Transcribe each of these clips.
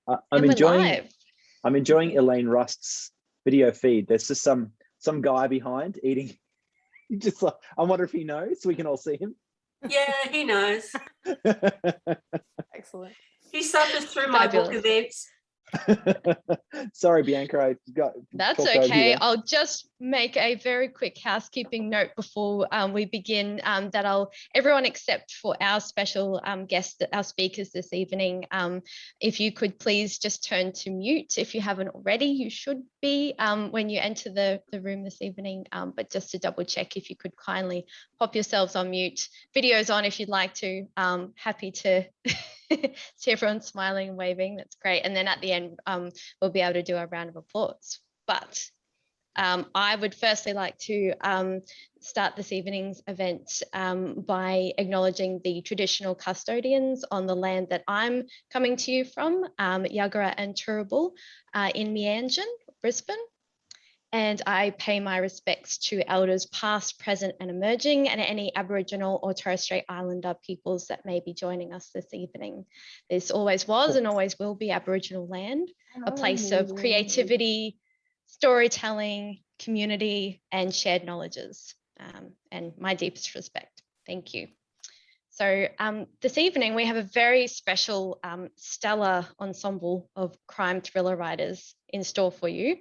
I'm And we're enjoying. live. I'm enjoying Elaine Rust's video feed. There's just some guy behind eating. Just like, I wonder if he knows, so we can all see him. Yeah, he knows. Excellent. He suffers through my book events. Sorry, Bianca, I got. That's okay. I'll just make a very quick housekeeping note before we begin that everyone except for our special guest, our speakers this evening, if you could please just turn to mute. If you haven't already, you should be when you enter the room this evening, but just to double check, if you could kindly pop yourselves on mute. Videos on if you'd like to. Happy to see everyone smiling and waving. That's great. And then at the end, we'll be able to do a round of applause. But I would firstly like to start this evening's event by acknowledging the traditional custodians on the land that I'm coming to you from, Yagara and Turrbal in Meanjin, Brisbane. And I pay my respects to elders past, present and emerging, and any Aboriginal or Torres Strait Islander peoples that may be joining us this evening. This always was and always will be Aboriginal land, a place of creativity, storytelling, community and shared knowledges, and my deepest respect. Thank you. So this evening we have a very special stellar ensemble of crime thriller writers in store for you.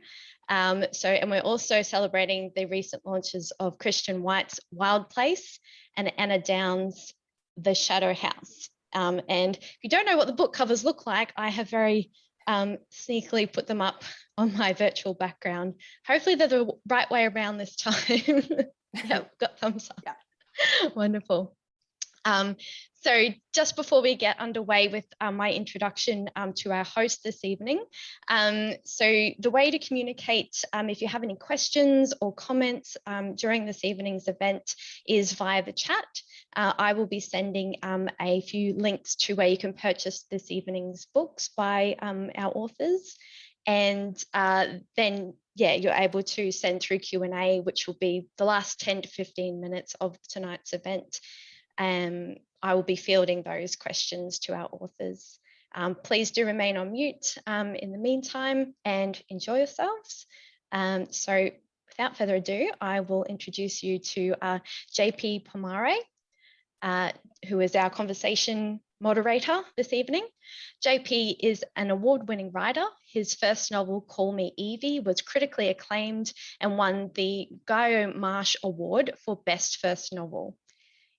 And we're also celebrating the recent launches of Christian White's Wild Place and Anna Downs' The Shadow House. And if you don't know what the book covers look like, I have very sneakily put them up on my virtual background. Hopefully they're the right way around this time. Yep, got thumbs up. Yeah. Wonderful. So just before we get underway with my introduction to our host this evening, so the way to communicate if you have any questions or comments during this evening's event is via the chat. I will be sending a few links to where you can purchase this evening's books by our authors. And then, yeah, you're able to send through Q&A, which will be the last 10 to 15 minutes of tonight's event. I will be fielding those questions to our authors. Please do remain on mute in the meantime and enjoy yourselves. So without further ado, I will introduce you to JP Pomare, who is our conversation moderator this evening. JP is an award-winning writer. His first novel, Call Me Evie, was critically acclaimed and won the Guy Marsh Award for Best First Novel.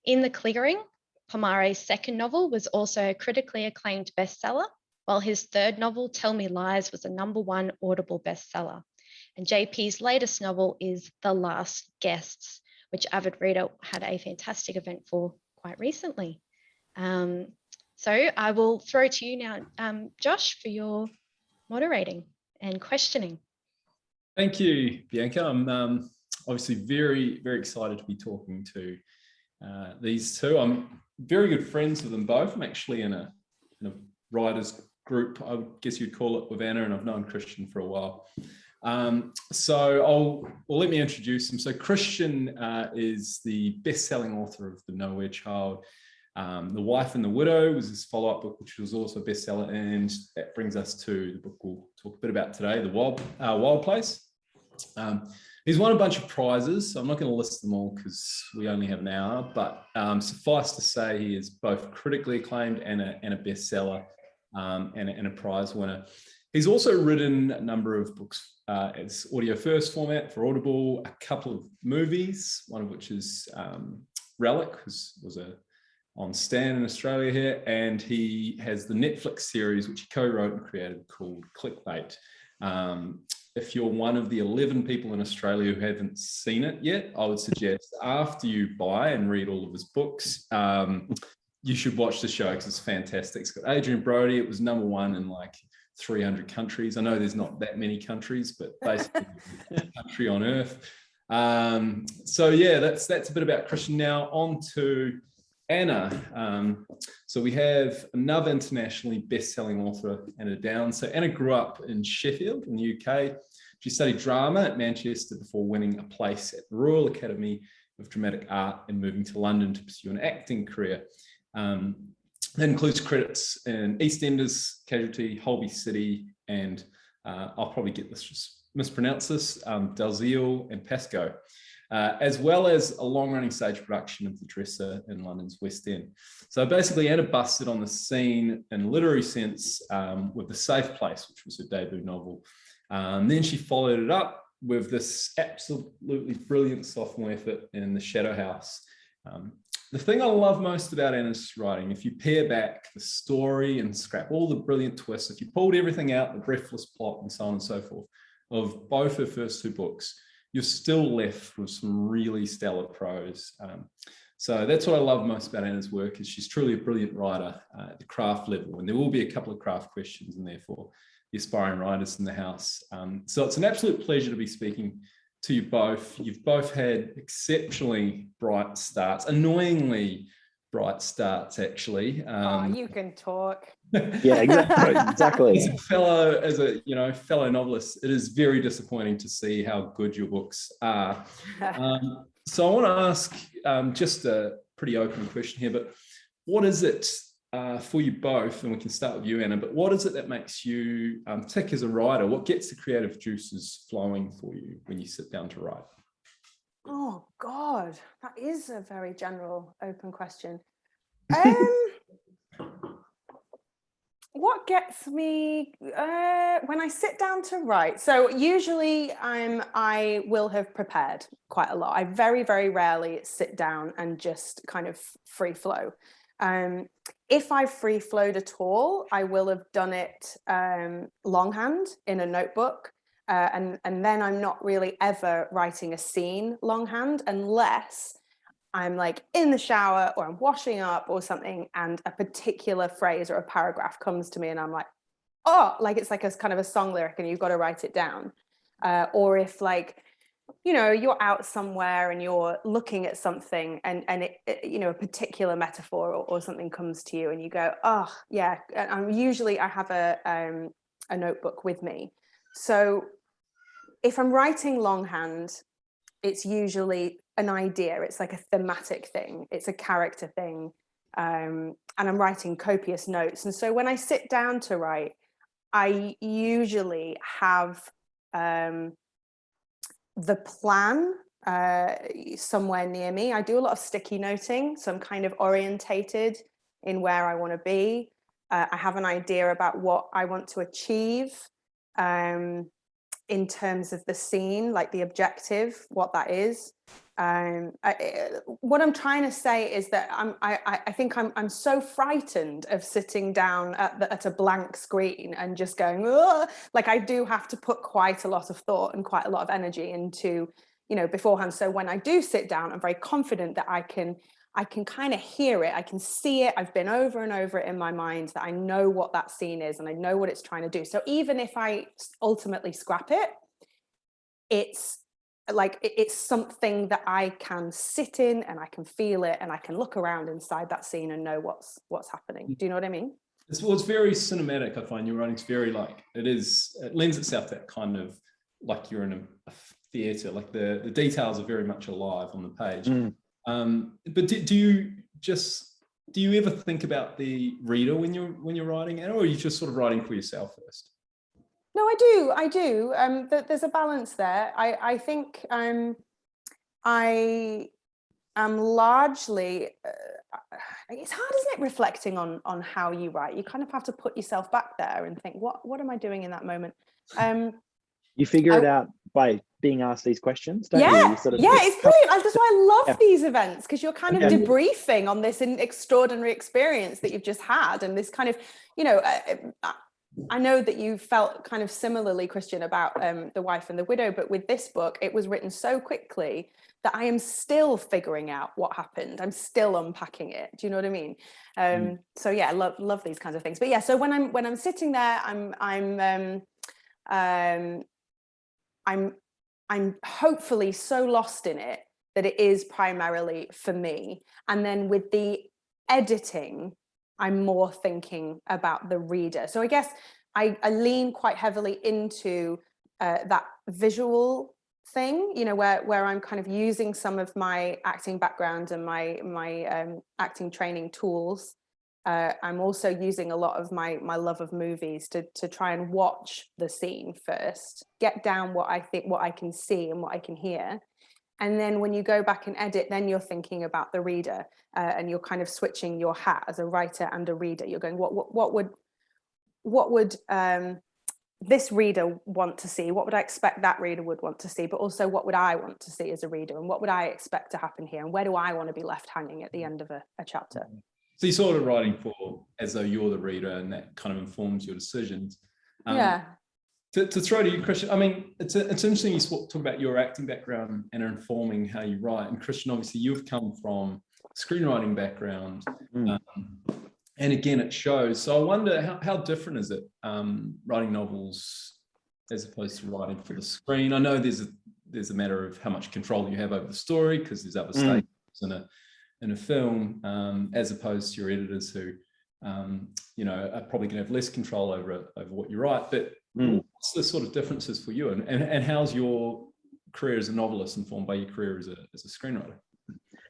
In the Clearing, Pomare's second novel was also a critically acclaimed bestseller, while his third novel, Tell Me Lies, was a #1 Audible bestseller. And JP's latest novel is The Last Guests, which Avid Reader had a fantastic event for quite recently. So I will throw to you now, Josh, for your moderating and questioning. Thank you, Bianca. I'm obviously very, very excited to be talking to these two. I'm very good friends with them both. I'm actually in a writers group, I guess you'd call it, with Anna, and I've known Christian for a while. So let me introduce him. So Christian is the best-selling author of The Nowhere Child. The Wife and the Widow was his follow-up book, which was also a bestseller, and that brings us to the book we'll talk a bit about today, The Wild Place. He's won a bunch of prizes, so I'm not going to list them all because we only have an hour, but suffice to say he is both critically acclaimed and a bestseller and a prize winner. He's also written a number of books as audio first format for Audible, a couple of movies, one of which is Relic, was on Stan in Australia here, and he has the Netflix series which he co-wrote and created called Clickbait. If you're one of the 11 people in Australia who haven't seen it yet, I would suggest after you buy and read all of his books, you should watch the show because it's fantastic. It's got Adrian Brody. It was #1 in like 300 countries. I know there's not that many countries, but basically a country on earth. So yeah, that's a bit about Christian. Now on to Anna. So we have another internationally best-selling author, Anna Downs. So Anna grew up in Sheffield in the UK. She studied drama at Manchester before winning a place at the Royal Academy of Dramatic Art and moving to London to pursue an acting career. That includes credits in EastEnders, Casualty, Holby City, and I'll probably get this, just mispronounce this, Dalziel and Pascoe, as well as a long-running stage production of The Dresser in London's West End. So basically Anna busted on the scene in a literary sense with The Safe Place, which was her debut novel. Then she followed it up with this absolutely brilliant sophomore effort in The Shadow House. The thing I love most about Anna's writing, if you pare back the story and scrap all the brilliant twists, if you pulled everything out, the breathless plot and so on and so forth, of both her first two books, you're still left with some really stellar prose. So that's what I love most about Anna's work, is she's truly a brilliant writer at the craft level, and there will be a couple of craft questions in there for the aspiring writers in the house. So it's an absolute pleasure to be speaking to you both. You've both had exceptionally bright starts, annoyingly bright starts, actually. You can talk. Yeah, exactly. As a fellow novelist, it is very disappointing to see how good your books are. So I want to ask just a pretty open question here, but what is it for you both, and we can start with you, Anna, but what is it that makes you tick as a writer? What gets the creative juices flowing for you when you sit down to write? Oh God, that is a very general, open question. What gets me when I sit down to write? So usually I will have prepared quite a lot. I very, very rarely sit down and just kind of free flow. If I've free flowed at all, I will have done it longhand in a notebook. And then I'm not really ever writing a scene longhand unless I'm like in the shower or I'm washing up or something, and a particular phrase or a paragraph comes to me and I'm like, oh, like it's like a kind of a song lyric and you've got to write it down. Or if like, you're out somewhere and you're looking at something and it a particular metaphor or something comes to you and you go, oh yeah. And I have a notebook with me. So if I'm writing longhand, it's usually an idea. It's like a thematic thing. It's a character thing. And I'm writing copious notes. And so when I sit down to write, I usually have the plan somewhere near me. I do a lot of sticky noting, so I'm kind of orientated in where I want to be. I have an idea about what I want to achieve in terms of the scene, like the objective, what that is. What I'm trying to say is that I think I'm so frightened of sitting down at a blank screen and just going, ugh! Like I do have to put quite a lot of thought and quite a lot of energy into, beforehand. So when I do sit down, I'm very confident that I can kind of hear it. I can see it. I've been over and over it in my mind, that I know what that scene is and I know what it's trying to do. So even if I ultimately scrap it, it's something that I can sit in and I can feel it and I can look around inside that scene and know what's happening. Do you know what I mean? It's very cinematic. I find your writing's very it lends itself to that kind of like you're in a theatre, like the details are very much alive on the page. But do you ever think about the reader when you're writing, or are you just sort of writing for yourself first? No, I do. There's a balance there. I think I am largely. It's hard, isn't it, reflecting on how you write? You kind of have to put yourself back there and think, what am I doing in that moment? You figure it out by being asked these questions, don't you? It's brilliant. That's why I love these events, because you're kind of debriefing on this extraordinary experience that you've just had, and this kind of, I know that you felt kind of similarly, Christian, about The Wife and the Widow, but with this book, it was written so quickly that I am still figuring out what happened. I'm still unpacking it. Do you know what I mean? So yeah, love these kinds of things. But yeah, so when I'm sitting there, I'm hopefully so lost in it that it is primarily for me. And then with the editing, I'm more thinking about the reader. So I guess I lean quite heavily into that visual thing, where I'm kind of using some of my acting background and my acting training tools I'm also using a lot of my love of movies to try and watch the scene first, get down what I think, what I can see and what I can hear. And then when you go back and edit, then you're thinking about the reader, and you're kind of switching your hat as a writer and a reader. You're going, what would this reader want to see? What would I expect that reader would want to see? But also, what would I want to see as a reader? And what would I expect to happen here? And where do I want to be left hanging at the end of a chapter? So you're sort of writing for as though you're the reader, and that kind of informs your decisions. Yeah. To throw to you, Christian, I mean, it's interesting you talk about your acting background and informing how you write. And Christian, obviously, you've come from a screenwriting background, and again, it shows. So I wonder how different is it writing novels as opposed to writing for the screen? I know there's a matter of how much control you have over the story, because there's other stages in a film, as opposed to your editors who, are probably going to have less control over what you write. But what's the sort of differences for you, and how's your career as a novelist informed by your career as a screenwriter?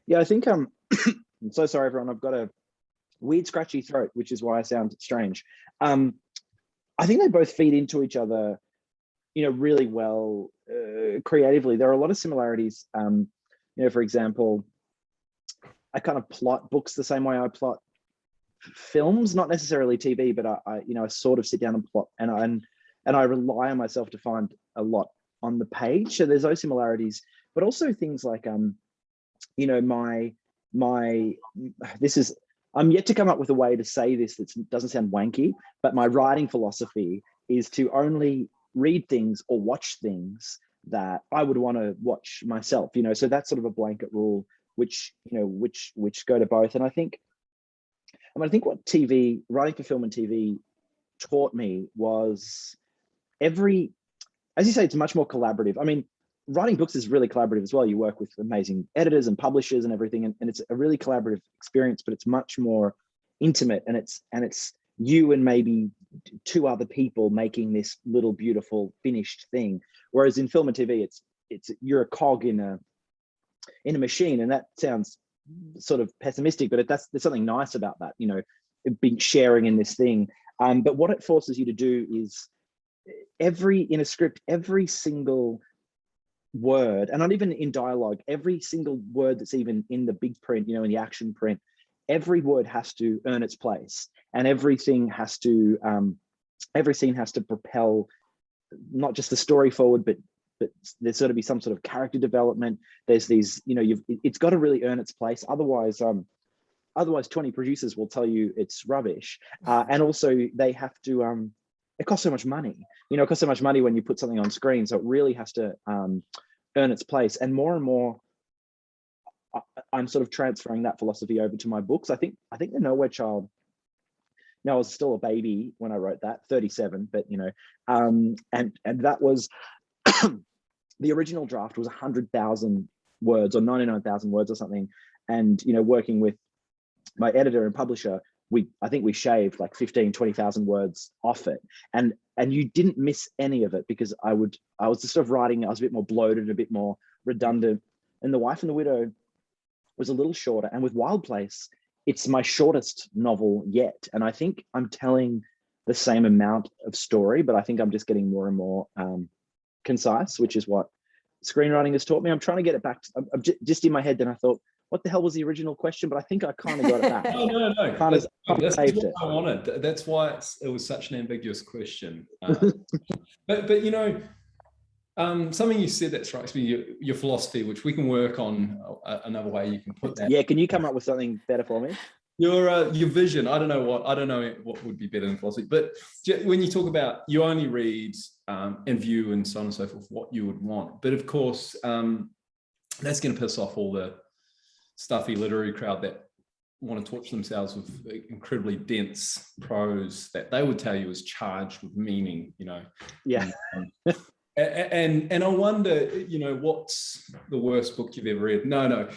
Yeah, I think I'm so sorry, everyone. I've got a weird scratchy throat, which is why I sound strange. I think they both feed into each other, really well creatively. There are a lot of similarities. For example, I kind of plot books the same way I plot films, not necessarily TV, but I sort of sit down and plot, and I rely on myself to find a lot on the page. So there's those similarities, but also things like I'm yet to come up with a way to say this that doesn't sound wanky, but my writing philosophy is to only read things or watch things that I would want to watch myself, so that's sort of a blanket rule, which go to both. And I think what writing for film and TV taught me was as you say, it's much more collaborative. I mean, writing books is really collaborative as well. You work with amazing editors and publishers and everything, and it's a really collaborative experience, but it's much more intimate, and it's you and maybe two other people making this little beautiful finished thing. Whereas in film and TV, it's you're a cog in a machine, and that sounds sort of pessimistic, but there's something nice about that, being sharing in this thing. But what it forces you to do is in a script, every single word, and not even in dialogue, every single word that's even in the big print, in the action print, every word has to earn its place, and every scene has to propel not just the story forward, but there's got to be some sort of character development. There's these, it's got to really earn its place. Otherwise 20 producers will tell you it's rubbish. And also they have to, it costs so much money. It costs so much money when you put something on screen. So it really has to earn its place. And more, I'm sort of transferring that philosophy over to my books. I think The Nowhere Child, I was still a baby when I wrote that, 37, but and that was, the original draft was 100,000 words or 99,000 words or something. And, working with my editor and publisher, I think we shaved like 20,000 words off it. And you didn't miss any of it, because I was just sort of writing, I was a bit more bloated, a bit more redundant. And The Wife and the Widow was a little shorter. And with Wild Place, it's my shortest novel yet. And I think I'm telling the same amount of story, but I think I'm just getting more and more concise, which is what screenwriting has taught me. I'm trying to get it back. I'm just in my head. Then I thought, what the hell was the original question? But I think I kind of got it back. No. That's what I wanted. That's why it was such an ambiguous question. But something you said that strikes me, your philosophy, which we can work on another way you can put that. Yeah, can you come up with something better for me? Your vision. I don't know what would be better than philosophy, but when you talk about you only read and view and so on and so forth what you would want, but of course that's going to piss off all the stuffy literary crowd that want to torture themselves with incredibly dense prose that they would tell you is charged with meaning. Yeah. And I wonder, what's the worst book you've ever read? No.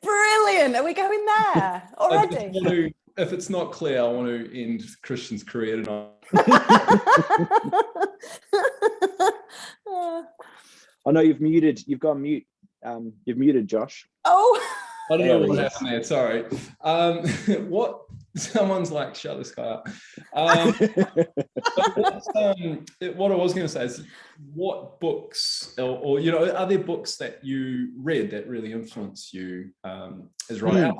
Brilliant. Are we going there already? If it's not clear, I want to end Christian's career tonight. I know you've gone mute. You've muted Josh. Oh. I don't know what There he is. happened there. Sorry. What? Someone's like, shut this guy up. What I was going to say is, what books, or you know, are there books that you read that really influence you as writer,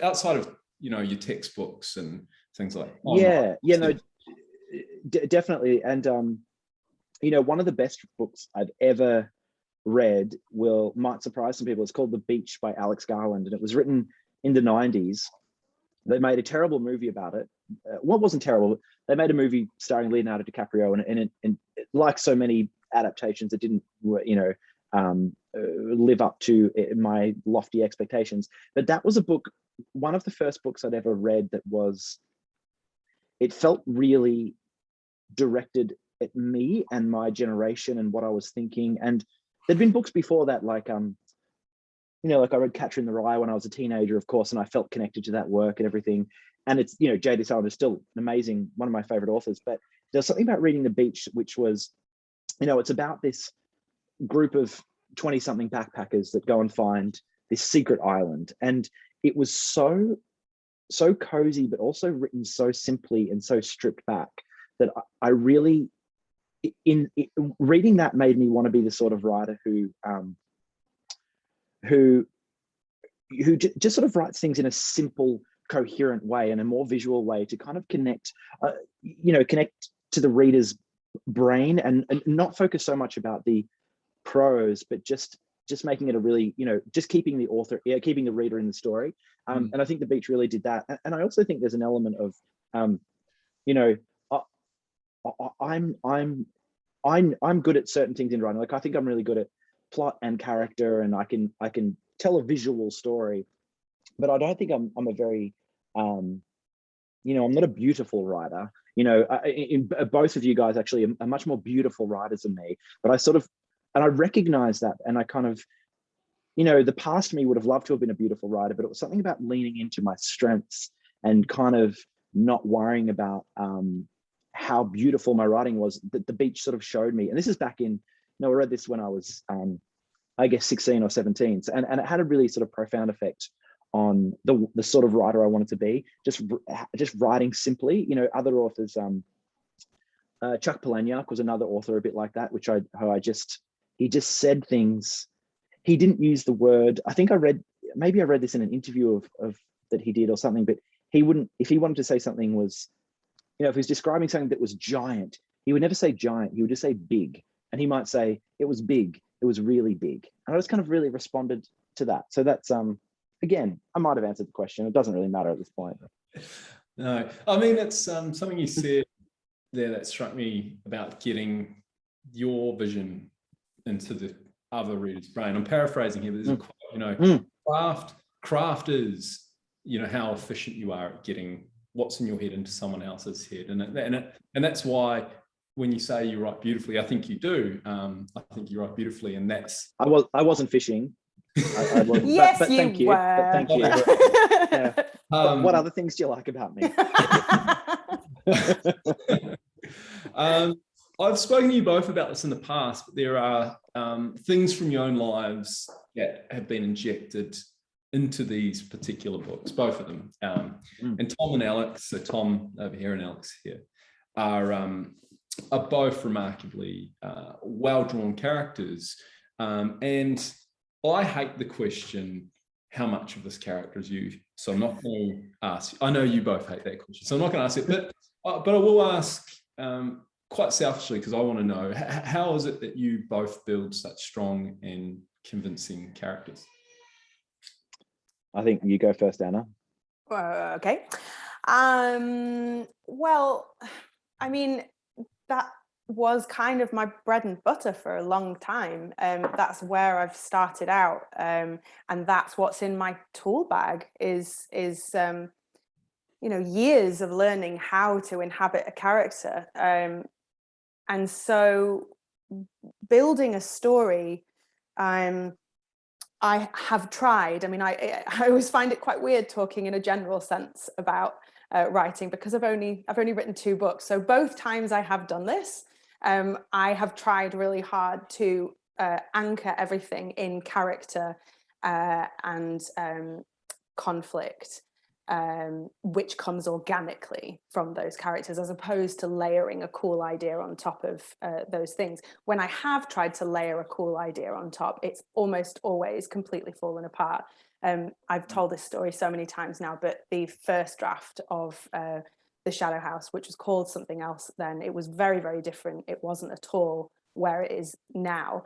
outside of you know, your textbooks and things like that? Yeah, no, definitely. And you know, one of the best books I've ever read might surprise some people. It's called The Beach by Alex Garland, and it was written in the 90s. They made a terrible movie about it. Well, it wasn't terrible. They made a movie starring Leonardo DiCaprio, and like so many adaptations, it didn't, you know, live up to my lofty expectations. But that was a book, one of the first books I'd ever read that it felt really directed at me and my generation and what I was thinking. And there'd been books before that, like you know, like I read Catcher in the Rye when I was a teenager, of course, and I felt connected to that work and everything. And it's, you know, J.D. Salinger is still an amazing, one of my favorite authors, but there's something about reading The Beach, which was, you know, it's about this group of 20-something backpackers that go and find this secret island. And it was so cozy, but also written so simply and so stripped back that I really, reading that made me want to be the sort of writer who just sort of writes things in a simple, coherent way and a more visual way to kind of connect, you know, connect to the reader's brain and not focus so much about the prose, but just making it a really, you know, just keeping the reader in the story. And I think The Beach really did that. And I also think there's an element of, you know, I'm good at certain things in writing. Like I think I'm really good at plot and character, and I can tell a visual story, but I don't think I'm a very you know, I'm not a beautiful writer. You know, both of you guys actually are much more beautiful writers than me, but I recognize that, and I kind of, you know, the past me would have loved to have been a beautiful writer, but it was something about leaning into my strengths and kind of not worrying about how beautiful my writing was. That The Beach sort of showed me, and this is back in, I read this when I was, I guess, 16 or 17. And it had a really sort of profound effect on the sort of writer I wanted to be, just writing simply. You know, other authors, Chuck Palahniuk was another author a bit like that, he just said things. He didn't use the word, I think I read this in an interview of that he did or something, but he wouldn't, if he wanted to say something was, you know, if he was describing something that was giant, he would never say giant, he would just say big. And he might say, it was big, it was really big. And I just kind of really responded to that. So that's, again, I might have answered the question. It doesn't really matter at this point. No, I mean, it's something you said there that struck me about getting your vision into the other reader's brain. I'm paraphrasing here, but there's a quote, you know, craft is, you know, how efficient you are at getting what's in your head into someone else's head. And that's why when you say you write beautifully, I think you do. I think you write beautifully, and that's. I wasn't fishing. I wasn't, yes, but thank you. But thank you. Yeah. What other things do you like about me? I've spoken to you both about this in the past, but there are things from your own lives that have been injected into these particular books, both of them. And Tom and Alex, so Tom over here and Alex here, are both remarkably well-drawn characters. And I hate the question, how much of this character is you? So I'm not going to ask. I know you both hate that question, so I'm not going to ask it. But I will ask quite selfishly, because I want to know, how is it that you both build such strong and convincing characters? I think you go first, Anna. Okay. Well, I mean, that was kind of my bread and butter for a long time. That's where I've started out, and that's what's in my tool bag is you know, years of learning how to inhabit a character, and so building a story. I have tried. I mean, I always find it quite weird talking in a general sense about writing, because I've only written 2 books. So both times I have done this, I have tried really hard to anchor everything in character and conflict, which comes organically from those characters, as opposed to layering a cool idea on top of those things. When I have tried to layer a cool idea on top, it's almost always completely fallen apart. I've told this story so many times now, but the first draft of the Shadow House, which was called something else then, it was very, very different. It wasn't at all where it is now.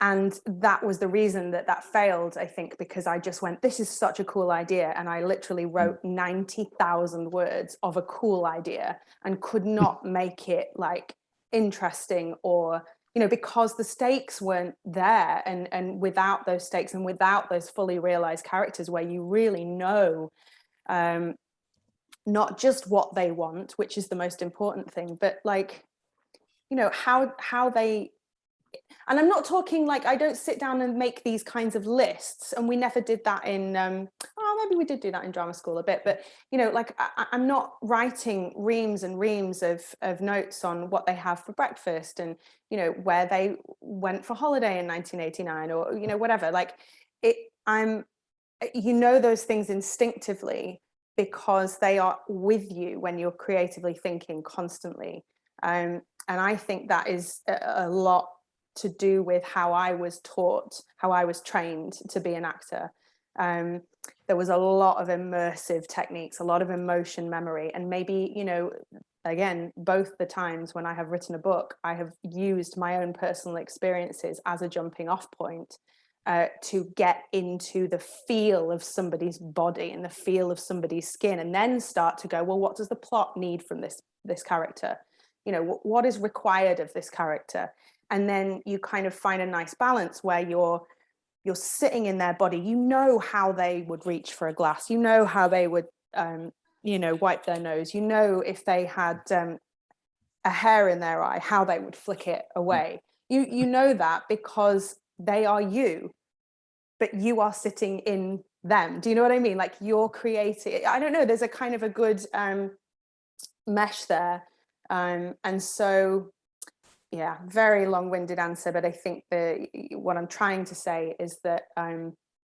And that was the reason that failed, I think, because I just went, this is such a cool idea. And I literally wrote 90,000 words of a cool idea and could not make it like interesting, or, you know, because the stakes weren't there. And without those stakes and without those fully realized characters where you really know not just what they want, which is the most important thing, but like, you know, how they. And I'm not talking like, I don't sit down and make these kinds of lists, and we never did that in maybe we did do that in drama school a bit, but you know, like I'm not writing reams and reams of notes on what they have for breakfast and, you know, where they went for holiday in 1989 or, you know, whatever. Like you know, those things instinctively because they are with you when you're creatively thinking constantly. And I think that is a lot to do with how I was taught, how I was trained to be an actor. There was a lot of immersive techniques, a lot of emotion memory, and maybe, you know, again, both the times when I have written a book, I have used my own personal experiences as a jumping off point to get into the feel of somebody's body and the feel of somebody's skin, and then start to go, well, what does the plot need from this character? You know, what is required of this character? And then you kind of find a nice balance where you're sitting in their body. You know how they would reach for a glass. You know how they would, you know, wipe their nose. You know, if they had a hair in their eye, how they would flick it away. You know that because they are you, but you are sitting in them. Do you know what I mean? Like, you're creating. I don't know. There's a kind of a good mesh there, and so. Yeah, very long-winded answer, but I think what I'm trying to say is that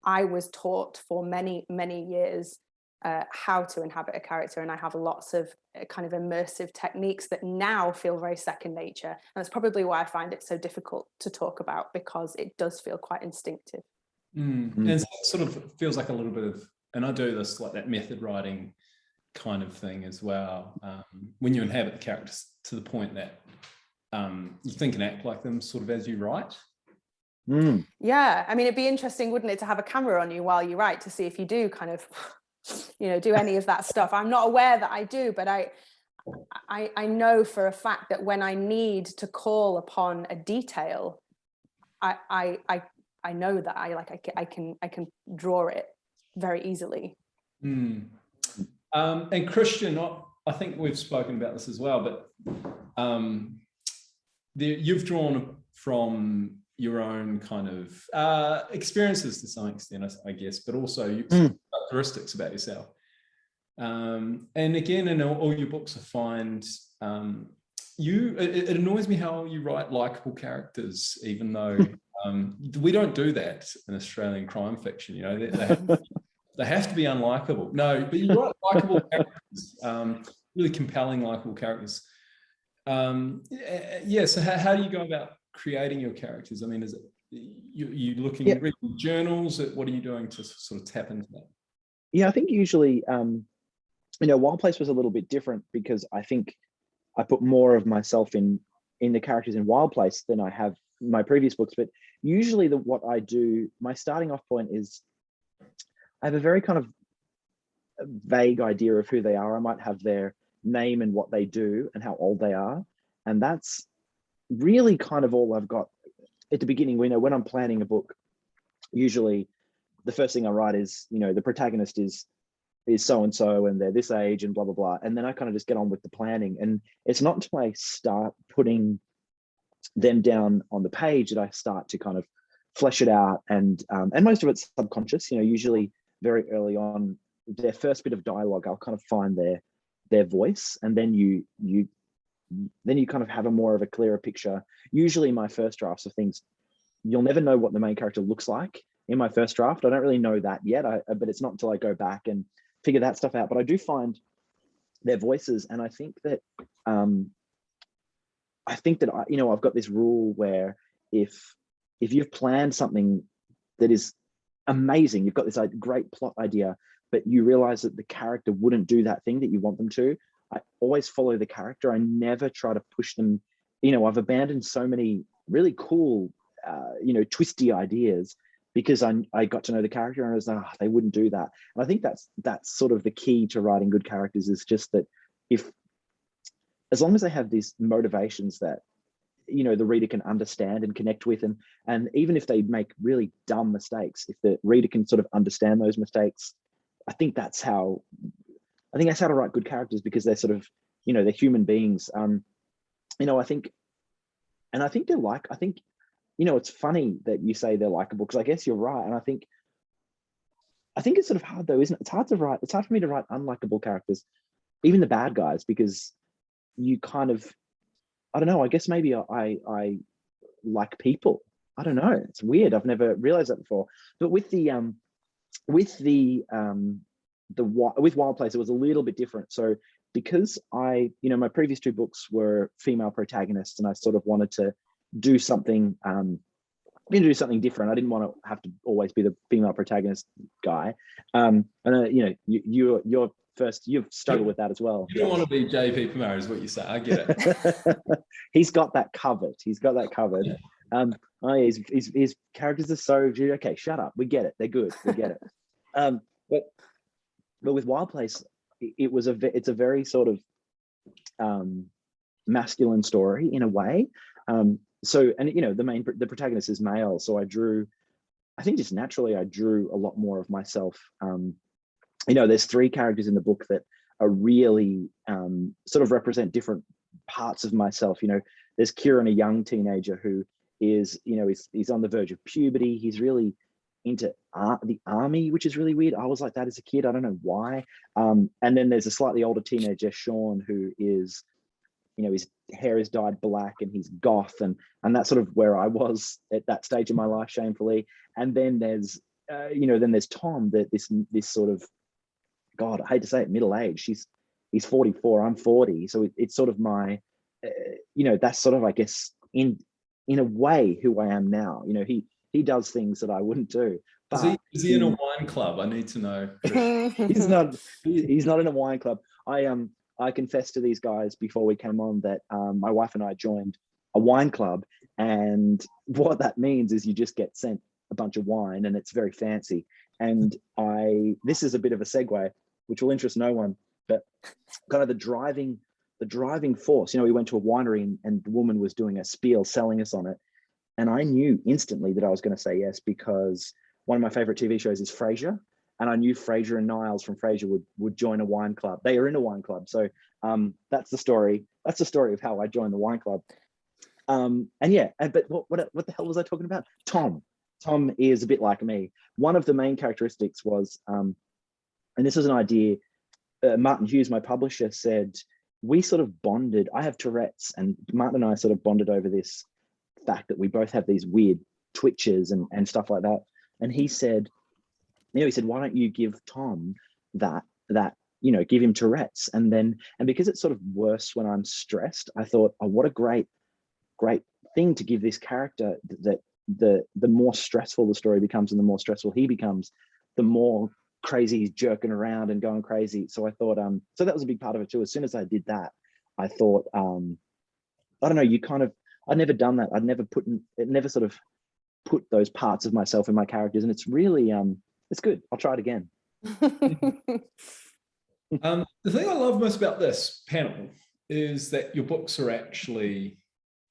I was taught for many, many years how to inhabit a character, and I have lots of kind of immersive techniques that now feel very second nature, and that's probably why I find it so difficult to talk about, because it does feel quite instinctive. And it sort of feels like a little bit of, and I do this like that method writing kind of thing as well, when you inhabit the characters to the point that you think and act like them sort of as you write. Yeah, I mean, it'd be interesting, wouldn't it, to have a camera on you while you write to see if you do kind of, you know, do any of that stuff. I'm not aware that I do, but I know for a fact that when I need to call upon a detail, I know that I can draw it very easily. And Christian, I think we've spoken about this as well, but you've drawn from your own kind of experiences to some extent, I guess, but also characteristics about yourself. And again, in all your books, I find it annoys me how you write likable characters, even though we don't do that in Australian crime fiction. You know, they have to be unlikable. No, but you write likable characters, really compelling, likable characters. So how do you go about creating your characters? I mean, is it you looking at reading journals? What are you doing to sort of tap into that? Yeah, I think usually, you know, Wild Place was a little bit different because I think I put more of myself in the characters in Wild Place than I have in my previous books. But usually what I do, my starting off point is I have a very kind of vague idea of who they are. I might have their name and what they do and how old they are, and that's really kind of all I've got at the beginning. We know when I'm planning a book, usually the first thing I write is, you know, the protagonist is so and so and they're this age and blah blah blah, and then I kind of just get on with the planning. And it's not until I start putting them down on the page that I start to kind of flesh it out, and most of it's subconscious. You know, usually very early on, their first bit of dialogue, I'll kind of find their voice, and then you kind of have a more of a clearer picture. Usually my first drafts of things, you'll never know what the main character looks like in my first draft. I don't really know that yet, but it's not until I go back and figure that stuff out. But I do find their voices, and I think that I've got this rule where if you've planned something that is amazing, you've got this great plot idea, but you realize that the character wouldn't do that thing that you want them to, I always follow the character. I never try to push them. I've abandoned so many really cool, twisty ideas because I got to know the character and I was like, they wouldn't do that. And I think that's sort of the key to writing good characters, is just that as long as they have these motivations that, the reader can understand and connect with, and even if they make really dumb mistakes, if the reader can sort of understand those mistakes, I think that's how to write good characters, because they're sort of, they're human beings. I think it's funny that you say they're likable, because I guess you're right. And I think it's sort of hard though, isn't it? It's hard for me to write unlikable characters, even the bad guys, because you kind of, I don't know, I guess maybe I like people. I don't know. It's weird. I've never realized that before. But with Wild Place, it was a little bit different. So because my previous 2 books were female protagonists, and I sort of wanted to do something, different. I didn't want to have to always be the female protagonist guy. You've struggled with that as well. You don't want to be JP Pomare, is what you say. I get it. He's got that covered. Yeah. His characters are so, okay, shut up. We get it. They're good. We get it. But with Wild Place, it's a very sort of masculine story in a way. The protagonist is male, so I think just naturally I drew a lot more of myself. There's 3 characters in the book that are really sort of represent different parts of myself. There's Kieran, a young teenager who is, he's on the verge of puberty. He's really into the army, which is really weird. I was like that as a kid. I don't know why. And then there's a slightly older teenager, Sean, who is, his hair is dyed black and he's goth, and that's sort of where I was at that stage of my life, shamefully. And then there's Tom, that this sort of, God, I hate to say it, middle age. He's 44, I'm 40, so it's sort of my, that's sort of, I guess, in a way who I am now. He does things that I wouldn't do. But is he in a wine club? I need to know. He's not in a wine club. I confessed to these guys before we came on that my wife and I joined a wine club, and what that means is you just get sent a bunch of wine, and it's very fancy. And this is a bit of a segue, which will interest no one, but kind of the driving force. We went to a winery and the woman was doing a spiel selling us on it, and I knew instantly that I was going to say yes, because one of my favorite TV shows is Frasier, and I knew Frasier and Niles from Frasier would join a wine club. They are in a wine club, so that's the story. That's the story of how I joined the wine club. But what the hell was I talking about? Tom is a bit like me. One of the main characteristics was, and this is an idea, Martin Hughes, my publisher, said, we sort of bonded. I have Tourette's, and Martin and I sort of bonded over this fact that we both have these weird twitches and stuff like that. And he said, why don't you give Tom that give him Tourette's? And because it's sort of worse when I'm stressed, I thought, oh, what a great thing to give this character, that the more stressful the story becomes and the more stressful he becomes, the more crazy he's jerking around and going crazy. So I thought, so that was a big part of it too. As soon as I did that, I thought, I don't know, I'd never done that. I'd never sort of put those parts of myself in my characters, and it's really, it's good. I'll try it again. The thing I love most about this panel is that your books are actually,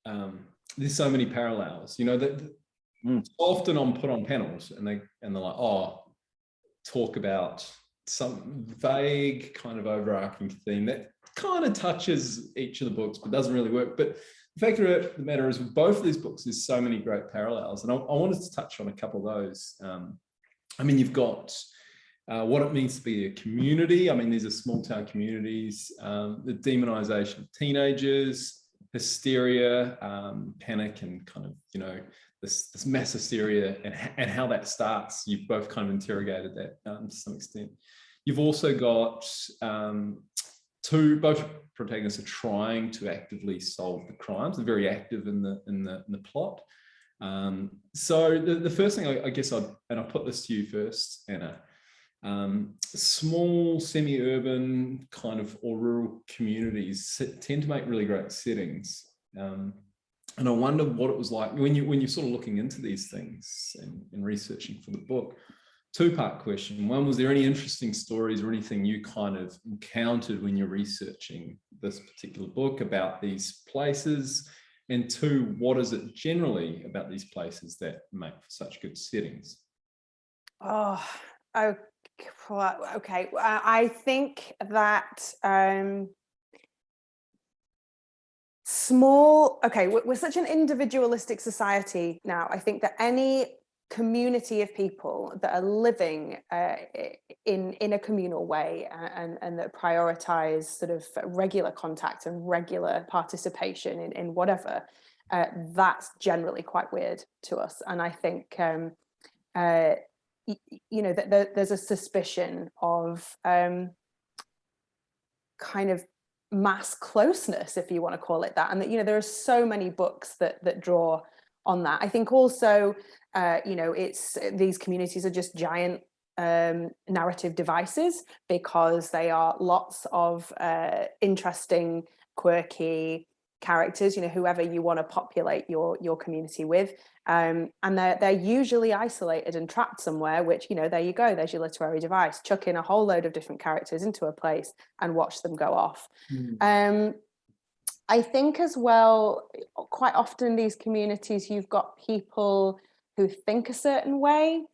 there's so many parallels, that often I'm put on panels and they're like, oh, talk about some vague kind of overarching theme that kind of touches each of the books but doesn't really work. But the fact of the matter is, with both of these books, there's so many great parallels, and I wanted to touch on a couple of those. You've got what it means to be a community. These are small town communities, the demonization of teenagers, hysteria, panic, and kind of, this mass hysteria and how that starts. You've both kind of interrogated that to some extent. You've also got both protagonists are trying to actively solve the crimes. They're very active in the plot. So the first thing I guess I'll put this to you first, Anna. Small, semi-urban kind of or rural communities tend to make really great settings. And I wonder what it was like when you're sort of looking into these things and researching for the book. Two-part question. One, was there any interesting stories or anything you kind of encountered when you're researching this particular book about these places? And two, what is it generally about these places that make for such good settings? Oh, okay. I think that we're such an individualistic society now. I think that any community of people that are living in a communal way and that prioritize sort of regular contact and regular participation in whatever, that's generally quite weird to us. And I think you know, that there's a suspicion of kind of mass closeness, if you want to call it that, and that, you know, there are so many books that draw on that. I think also you know, these communities are just giant narrative devices, because they are lots of interesting, quirky characters, you know, whoever you want to populate your community with, and they're usually isolated and trapped somewhere, which, you know, there you go, there's your literary device. Chuck in a whole load of different characters into a place and watch them go off. I think as well, quite often in these communities, you've got people who think a certain way,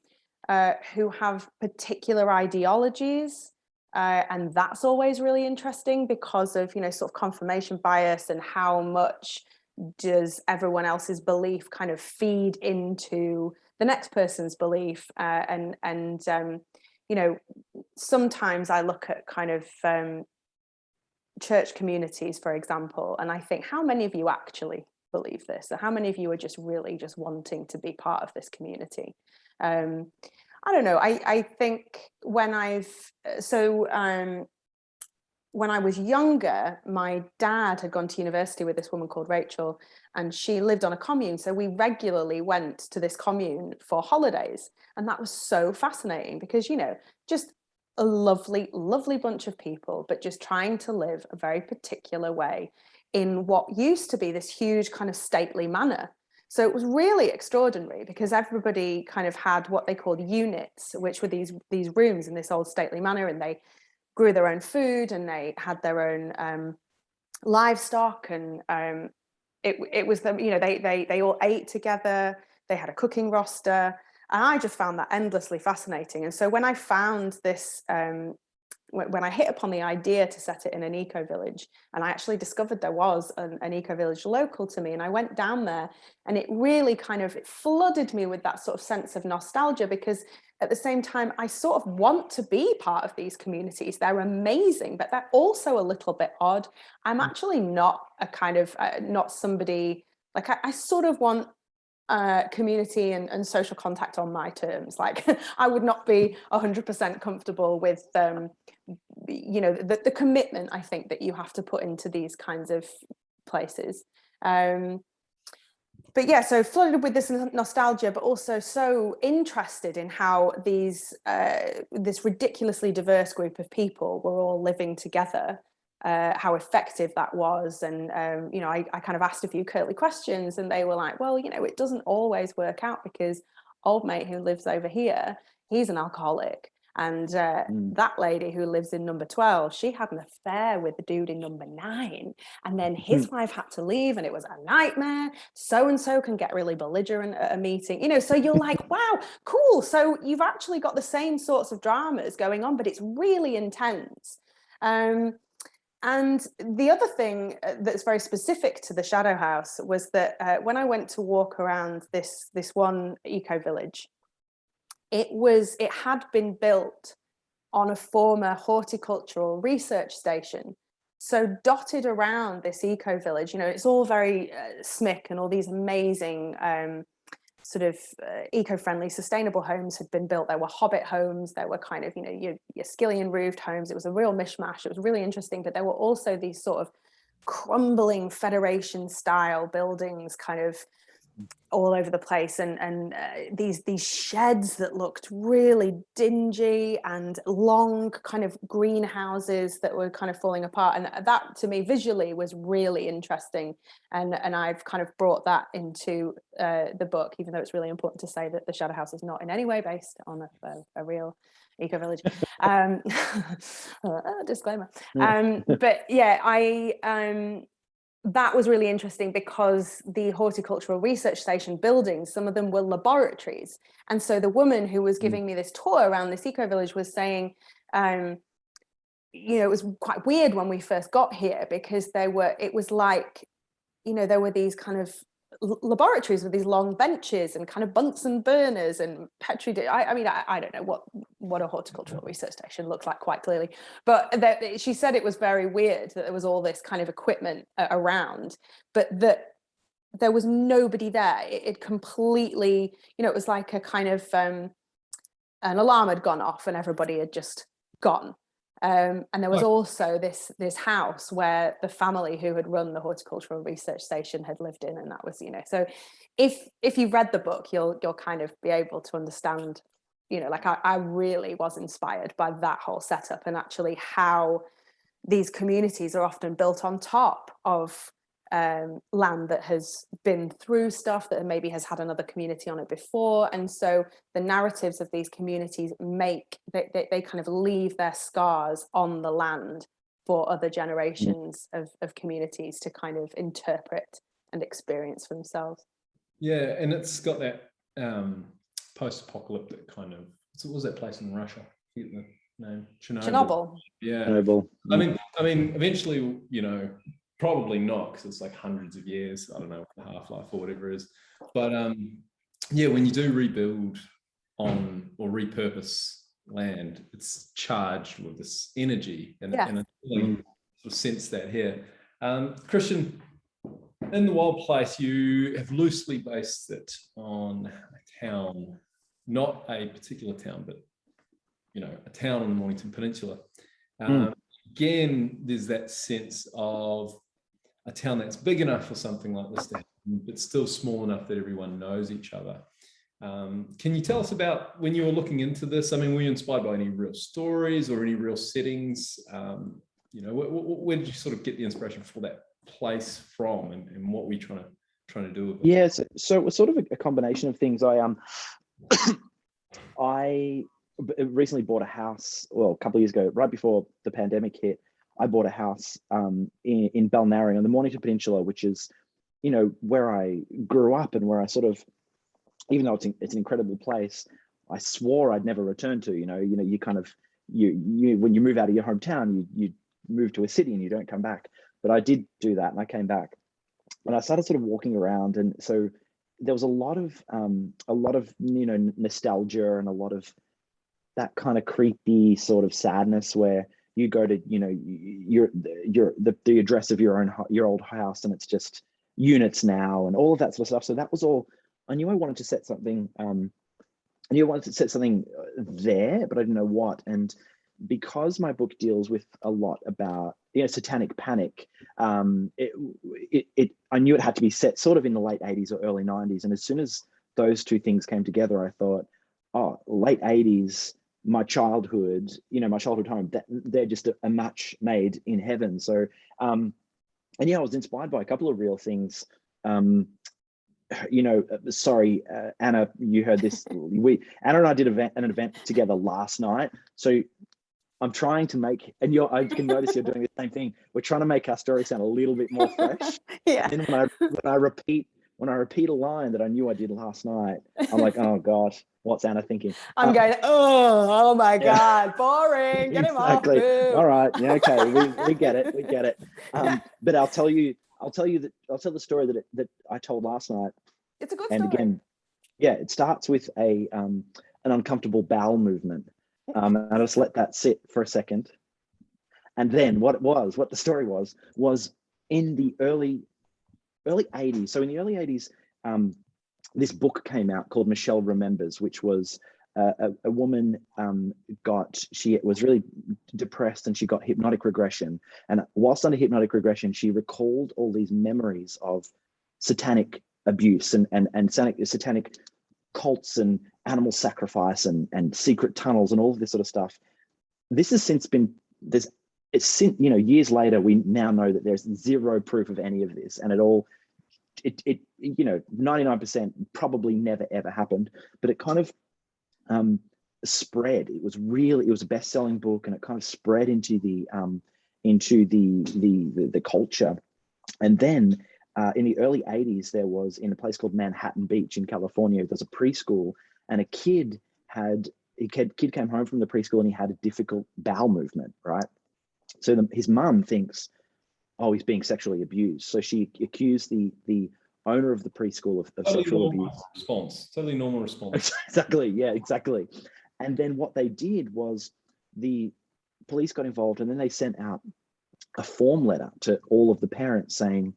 who have particular ideologies, and that's always really interesting because of, you know, sort of confirmation bias and how much does everyone else's belief kind of feed into the next person's belief, and you know, sometimes I look at kind of church communities, for example, and I think, how many of you actually believe this? Or how many of you are just really just wanting to be part of this community? I don't know. I think when when I was younger, my dad had gone to university with this woman called Rachel, and she lived on a commune. So we regularly went to this commune for holidays. And that was so fascinating because, you know, just a lovely, lovely bunch of people, but just trying to live a very particular way in what used to be this huge kind of stately manor. So it was really extraordinary because everybody kind of had what they called units, which were these rooms in this old stately manor, and they grew their own food and they had their own livestock, and it was them, you know, they all ate together, they had a cooking roster, and I just found that endlessly fascinating. And so when I found this, when I hit upon the idea to set it in an eco-village, and I actually discovered there was an eco-village local to me, and I went down there, and it really kind of, it flooded me with that sort of sense of nostalgia, because at the same time, I sort of want to be part of these communities. They're amazing, but they're also a little bit odd. I'm actually not a kind of, not somebody, like I sort of want community and social contact on my terms. Like I would not be 100% comfortable with, you know, the commitment I think that you have to put into these kinds of places. But yeah, so flooded with this nostalgia, but also so interested in how these this ridiculously diverse group of people were all living together, how effective that was. And, you know, I kind of asked a few curly questions, and they were like, well, you know, it doesn't always work out because old mate who lives over here, he's an alcoholic. And that lady who lives in number 12, she had an affair with the dude in number 9. And then his wife had to leave and it was a nightmare. So-and-so can get really belligerent at a meeting. You know, so you're like, wow, cool. So you've actually got the same sorts of dramas going on, but it's really intense. And the other thing that's very specific to the Shadow House was that when I went to walk around this one eco-village, it had been built on a former horticultural research station. So dotted around this eco-village, you know, it's all very smick and all these amazing sort of eco-friendly, sustainable homes had been built. There were hobbit homes, there were kind of, you know, your skillion roofed homes. It was a real mishmash. It was really interesting, but there were also these sort of crumbling Federation style buildings kind of all over the place, and these sheds that looked really dingy, and long kind of greenhouses that were kind of falling apart. And that to me visually was really interesting, and I've kind of brought that into the book, even though it's really important to say that the Shadow House is not in any way based on a real eco-village. Disclaimer. But yeah, that was really interesting because the horticultural research station buildings, some of them were laboratories. And so the woman who was giving me this tour around this eco-village was saying, you know, it was quite weird when we first got here because it was like, you know, there were these kind of laboratories with these long benches and kind of Bunsen burners and petri dish. I mean, I don't know what a horticultural research station looks like quite clearly, but she said it was very weird that there was all this kind of equipment around, but that there was nobody there. It completely, you know, it was like a kind of an alarm had gone off and everybody had just gone. And there was also this house where the family who had run the horticultural research station had lived in, and that was, you know, so if you've read the book, you'll kind of be able to understand, you know, like I really was inspired by that whole setup, and actually how these communities are often built on top of land that has been through stuff that maybe has had another community on it before. And so the narratives of these communities they kind of leave their scars on the land for other generations of communities to kind of interpret and experience for themselves. Yeah, and it's got that post-apocalyptic kind of, what was that place in Russia? I forget the name. Chernobyl. Yeah. Chernobyl. I mean, eventually, you know, probably not, because it's like hundreds of years, I don't know, the half-life or whatever it is. But yeah, when you do rebuild on or repurpose land, it's charged with this energy, and I really sort of sense that here. Christian, in The Wild Place, you have loosely based it on a town, not a particular town, but, you know, a town on the Mornington Peninsula. Again, there's that sense of a town that's big enough for something like this to happen, but still small enough that everyone knows each other. Can you tell us about when you were looking into this? I mean, were you inspired by any real stories or any real settings? You know, where did you sort of get the inspiration for that place from, and what were you trying to do with it? Yeah, so it was sort of a combination of things. I recently bought a house, well, a couple of years ago, right before the pandemic hit. I bought a house in Balneary on the Mornington Peninsula, which is, you know, where I grew up and where I sort of, even though it's an incredible place, I swore I'd never return to. You know, you kind of you when you move out of your hometown, you move to a city and you don't come back. But I did do that, and I came back, and I started sort of walking around, and so there was a lot of you know, nostalgia and a lot of that kind of creepy sort of sadness where you go to, you know, the address of your old house, and it's just units now and all of that sort of stuff. So that was all. I knew I wanted to set something. I knew I wanted to set something there, but I didn't know what. And because my book deals with a lot about, you know, satanic panic, I knew it had to be set sort of in the late 80s or early 90s. And as soon as those two things came together, I thought, oh, late 80s. My childhood, you know, my childhood home, they're just a match made in heaven. So, and yeah, I was inspired by a couple of real things. You know, sorry, Anna, you heard this. Anna and I did an event together last night. So I'm trying to make, and I can notice you're doing the same thing. We're trying to make our story sound a little bit more fresh. Yeah. And then when I repeat a line that I knew I did last night, I'm like, oh God, what's Anna thinking? I'm going, oh my God, boring. Get him off. Boo. All right. Yeah. Okay. We get it. But I'll tell the story that I told last night. It's a good story. And again, yeah, it starts with an uncomfortable bowel movement. And I just let that sit for a second. And then what the story was in the early 80s. So in the early 80s, this book came out called Michelle Remembers, which was a woman she was really depressed and she got hypnotic regression. And whilst under hypnotic regression, she recalled all these memories of satanic abuse and satanic cults and animal sacrifice and secret tunnels and all of this sort of stuff. This has since been, it's since, you know, years later, we now know that there's zero proof of any of this, and it you know, 99% probably never ever happened, but it kind of spread. It was a best-selling book, and it kind of spread into the culture. And then in the early 80s, there was, in a place called Manhattan Beach in California, there's a preschool, and a kid came home from the preschool and he had a difficult bowel movement, right? So his mum thinks, oh, he's being sexually abused. So she accused the owner of the preschool of sexual abuse. Totally normal response. Exactly, yeah, exactly. And then what they did was the police got involved, and then they sent out a form letter to all of the parents saying,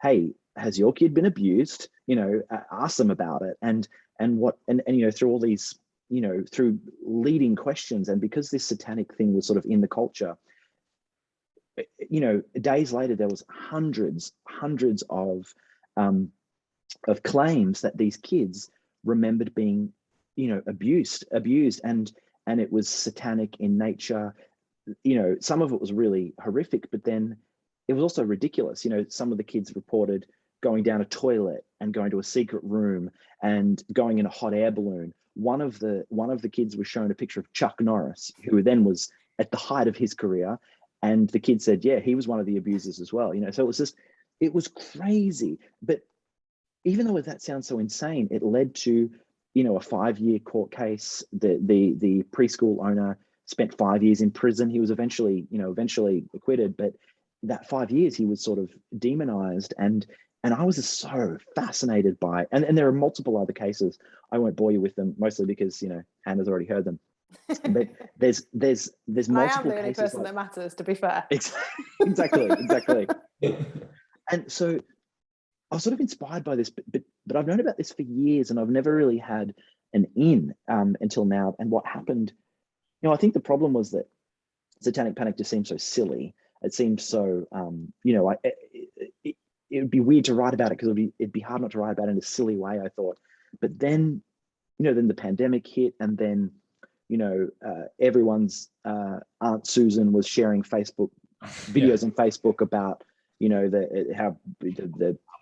hey, has your kid been abused? You know, ask them about it. And you know, through all these, you know, through leading questions, and because this satanic thing was sort of in the culture, you know, days later there was hundreds of claims that these kids remembered being, you know, abused, and it was satanic in nature. You know, some of it was really horrific, but then it was also ridiculous. You know, some of the kids reported going down a toilet and going to a secret room and going in a hot air balloon. One of the kids was shown a picture of Chuck Norris, who then was at the height of his career, and the kid said, yeah, he was one of the abusers as well. You know, so it was crazy. But even though that sounds so insane, it led to, you know, a 5-year court case. The preschool owner spent 5 years in prison. He was eventually acquitted, but that 5 years he was sort of demonized. And I was just so fascinated by, and there are multiple other cases. I won't bore you with them, mostly because, you know, Hannah's already heard them. But there's multiple I am the only cases person that matters, to be fair. Exactly. And so I was sort of inspired by this, but I've known about this for years, and I've never really had an in until now. And what happened, you know, I think the problem was that satanic panic just seemed so silly. It seemed so, you know, it would be weird to write about it because it'd be hard not to write about it in a silly way, I thought. But then, you know, then the pandemic hit, and then, you know, everyone's Aunt Susan was sharing Facebook videos on Facebook about, you know,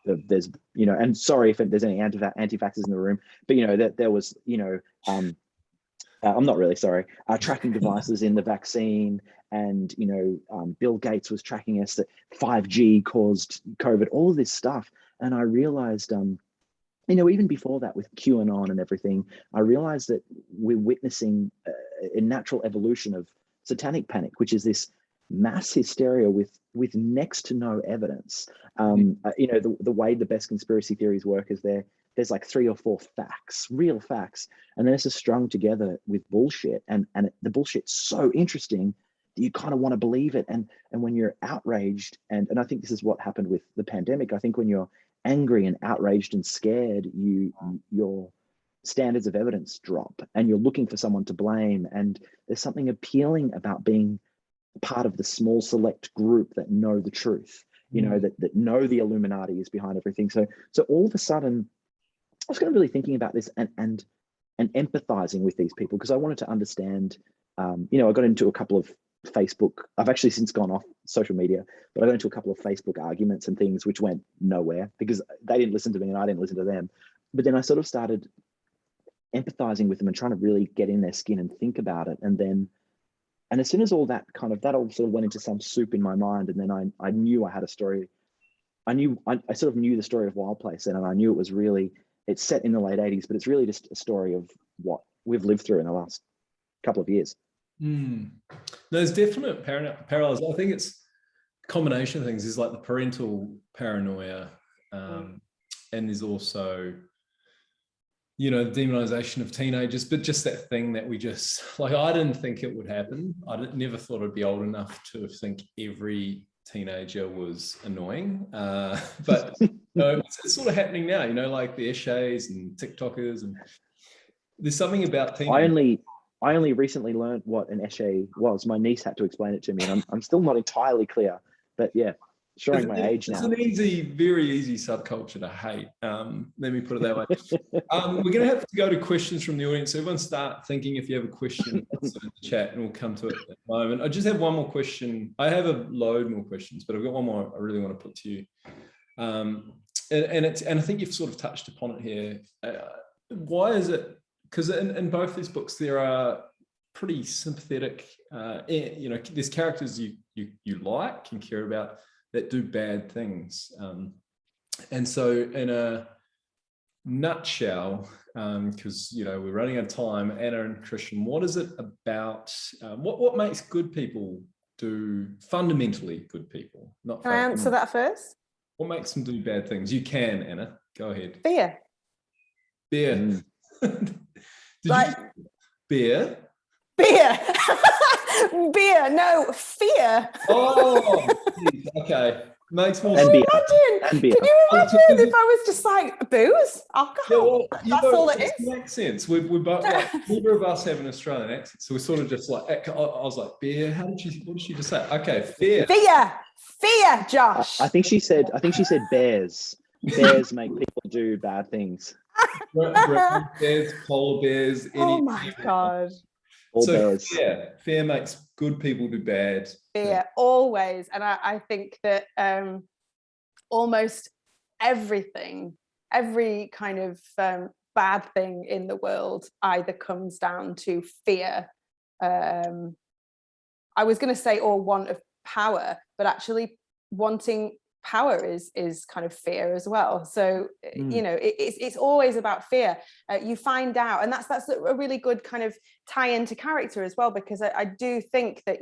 there's, you know, and sorry if there's any anti-vaxxers in the room, but, you know, that there was, you know, I'm not really sorry, tracking devices in the vaccine, and, you know, Bill Gates was tracking us that 5G caused COVID, all of this stuff. And I realized, you know, even before that with QAnon and everything, I realized that we're witnessing a natural evolution of satanic panic, which is this mass hysteria with next to no evidence. You know, the way the best conspiracy theories work is there's like 3 or 4 facts, real facts, and then it's just strung together with bullshit, and the bullshit's so interesting that you kind of want to believe it. And when you're outraged, and I think this is what happened with the pandemic, I think when you're angry and outraged and scared, your standards of evidence drop, and you're looking for someone to blame. And there's something appealing about being part of the small select group that know the truth, you know, that know the Illuminati is behind everything. So all of a sudden I was kind of really thinking about this and empathizing with these people, because I wanted to understand, you know, I got into a couple of Facebook, I've actually since gone off social media, but I got into a couple of Facebook arguments and things which went nowhere because they didn't listen to me and I didn't listen to them. But then I sort of started empathizing with them and trying to really get in their skin and think about it. And as soon as all that all sort of went into some soup in my mind, and then I knew I had a story. I sort of knew the story of Wild Place, and I knew it's set in the late 80s, but it's really just a story of what we've lived through in the last couple of years. There's definite parallels. I think it's a combination of things. There's like the parental paranoia, and there's also, you know, the demonization of teenagers, but just that thing that we just, like, I didn't think it would happen. I never thought I'd be old enough to think every teenager was annoying, but it's sort of happening now, like the essays and TikTokers, and there's something about teenagers. I only recently learned what an essay was. My niece had to explain it to me, and I'm still not entirely clear, but yeah, showing my age now. It's an very easy subculture to hate. Let me put it that way. We're going to have to go to questions from the audience. So everyone start thinking if you have a question in the chat, and we'll come to it in a moment. I just have one more question. I have a load more questions, but I've got one more I really want to put to you. And I think you've sort of touched upon it here. Why is it? Because in both these books, there are pretty sympathetic, there's characters you like and care about that do bad things. And so in a nutshell, because, we're running out of time, Anna and Christian, what is it about, what makes good people do, fundamentally good people? Can I answer that first? What makes them do bad things? You can, Anna, go ahead. Fear. Beer? Beer, no, fear. Oh, okay. Makes more sense. Can you imagine if I was just like booze, alcohol? That's all it is. It makes sense. We both, neither of us have an Australian accent, so we're sort of just like, I was like, beer. What did she just say? Okay, fear. Fear, Josh. I think she said bears. Bears make people do bad things. Bears, polar bears. Oh my God. Fear makes good people do bad. Fear, always. And I think that almost everything, every kind of bad thing in the world either comes down to fear. I was going to say, or want of power, but actually wanting power is kind of fear as well. So it's always about fear. You find out, and that's a really good kind of tie into character as well, because I do think that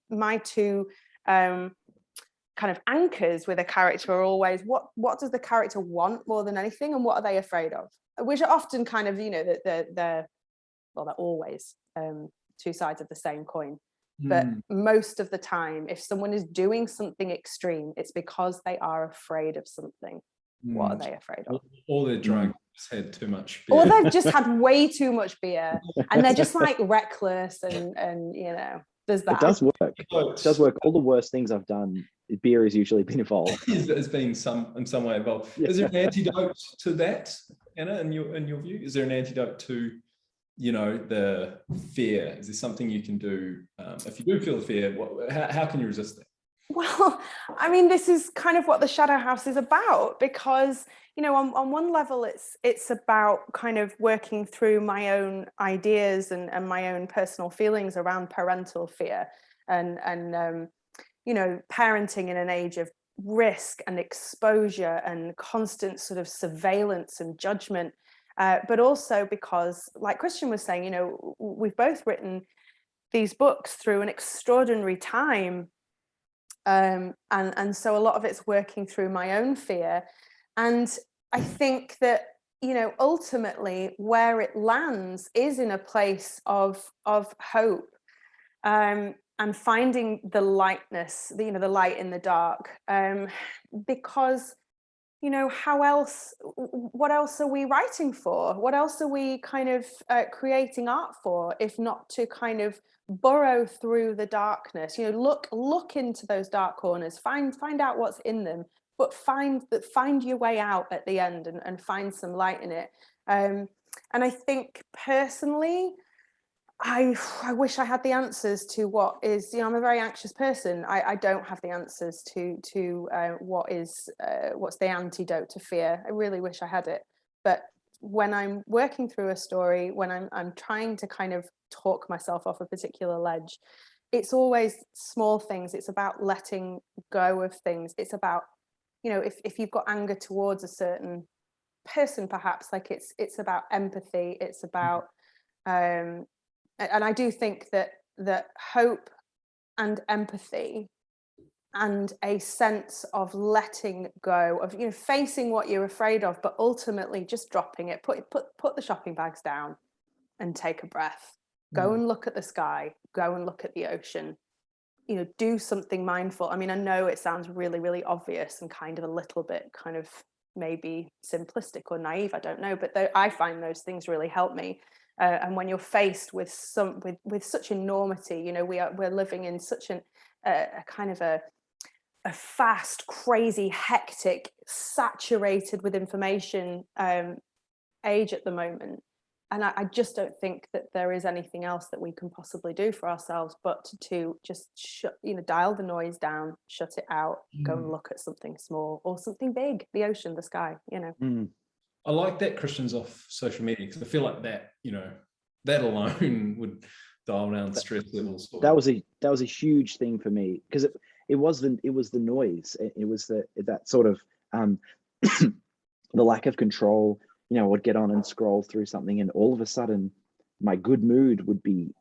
my two kind of anchors with a character are always what does the character want more than anything, and what are they afraid of, which are often kind of they're always two sides of the same coin. But most of the time, if someone is doing something extreme, it's because they are afraid of something. What are they afraid of? Or they're drunk, just had too much beer. Or they've just had way too much beer, and they're just like reckless, and there's that. It does work. It does work. All the worst things I've done, beer has usually been involved. Has been in some way involved. Yeah. Is there an antidote to that, Anna, in your view? Is there an antidote to the fear? Is there something you can do if you do feel the fear? How can you resist that? Well, I mean, this is kind of what the Shadow House is about, because on one level it's about kind of working through my own ideas and my own personal feelings around parental fear and parenting in an age of risk and exposure and constant sort of surveillance and judgment. But also because, like Christian was saying, we've both written these books through an extraordinary time. And so a lot of it's working through my own fear. And I think that, ultimately where it lands is in a place of hope, and finding the lightness, the light in the dark, because what else are we writing for? What else are we kind of creating art for, if not to kind of burrow through the darkness? Look into those dark corners, find out what's in them, but find your way out at the end and find some light in it. And I think personally, I wish I had the answers to what is, I'm a very anxious person. I don't have the answers to what's the antidote to fear. I really wish I had it. But when I'm working through a story, when I'm trying to kind of talk myself off a particular ledge, it's always small things. It's about letting go of things. It's about, if you've got anger towards a certain person, perhaps, like it's about empathy. It's about and I do think that hope and empathy and a sense of letting go of, facing what you're afraid of, but ultimately just dropping it, put the shopping bags down and take a breath, go and look at the sky, go and look at the ocean, you know, do something mindful. I mean, I know it sounds really, really obvious and kind of a little bit kind of maybe simplistic or naive, I don't know, but I find those things really help me. And when you're faced with with such enormity, you know, we're living in such a kind of a fast, crazy, hectic, saturated with information age at the moment. And I just don't think that there is anything else that we can possibly do for ourselves but to just dial the noise down, shut it out, go and look at something small or something big, the ocean, the sky, you know. I like that Christian's off social media, because I feel like that, you know, that alone would dial down stress levels. That was a huge thing for me, because it was the noise. It was that sort of the lack of control. You know, I would get on and scroll through something, and all of a sudden my good mood would be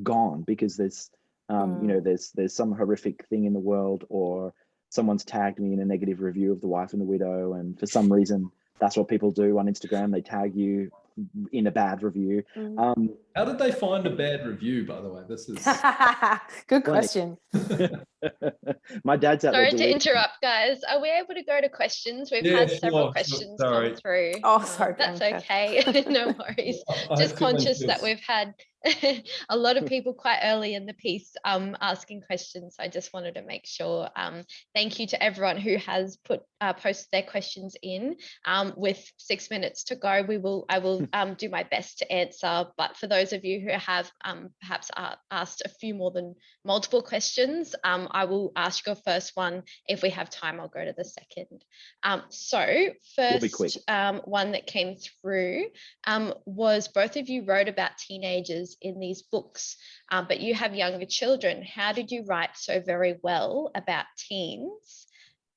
gone because there's you know, there's some horrific thing in the world, or someone's tagged me in a negative review of The Wife and the Widow, and for some reason that's what people do on Instagram, they tag you in a bad review. How did they find a bad review, by the way? This is good question. My dad's out Sorry there to interrupt, guys. Are we able to go to questions? We've had several questions come through. Oh, sorry, that's Bianca. Okay. No worries. Just conscious that we've had a lot of people quite early in the piece asking questions. So I just wanted to make sure. Thank you to everyone who has posted their questions in. With 6 minutes to go, I will do my best to answer. But for those of you who have perhaps asked a few more than multiple questions, I will ask your first one. If we have time, I'll go to the second. So first one that came through was both of you wrote about teenagers in these books, but you have younger children. How did you write so very well about teens?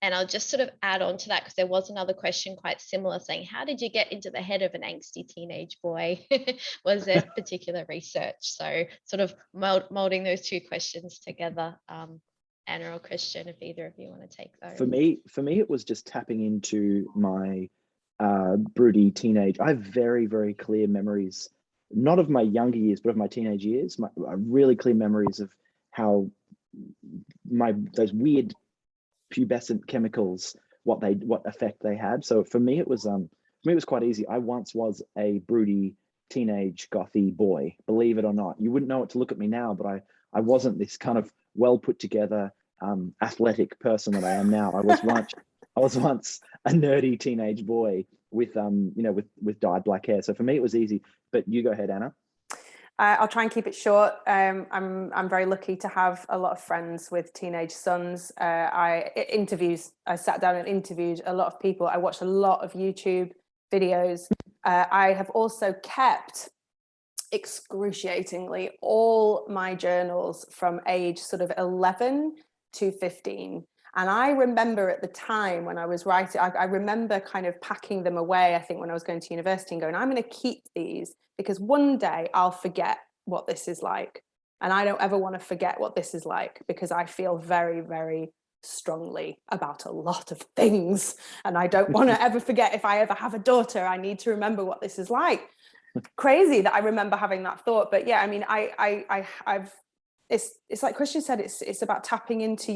And I'll just sort of add on to that, because there was another question quite similar saying, how did you get into the head of an angsty teenage boy? Was there particular research? So sort of molding those two questions together. Anna or Christian, if either of you want to take those. For me, it was just tapping into my broody teenage. I have very, very clear memories, not of my younger years, but of my teenage years. Really clear memories of how those weird pubescent chemicals, what effect they had. So for me it was quite easy. I once was a broody teenage gothy boy, believe it or not. You wouldn't know it to look at me now, but I wasn't this kind of well put together athletic person that I am now. I was once a nerdy teenage boy with with dyed black hair. So for me it was easy. But you go ahead, Anna. I'll try and keep it short. I'm very lucky to have a lot of friends with teenage sons. I sat down and interviewed a lot of people. I watched a lot of YouTube videos. I have also kept excruciatingly all my journals from age sort of 11 to 15. And I remember at the time when I was writing, I remember kind of packing them away, I think when I was going to university, and going, I'm going to keep these because one day I'll forget what this is like. And I don't ever want to forget what this is like, because I feel very, very strongly about a lot of things. And I don't want to ever forget, if I ever have a daughter, I need to remember what this is like. Crazy that I remember having that thought. But yeah, I mean, I've it's like Christian said, it's about tapping into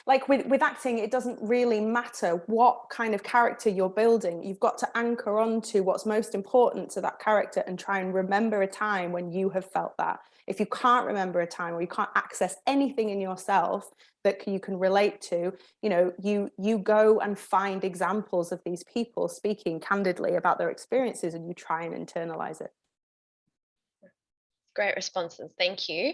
like with acting, it doesn't really matter what kind of character you're building. You've got to anchor on to what's most important to that character and try and remember a time when you have felt that. If you can't remember a time, or you can't access anything in yourself that you can relate to, you go and find examples of these people speaking candidly about their experiences, and you try and internalize it. Great responses, thank you.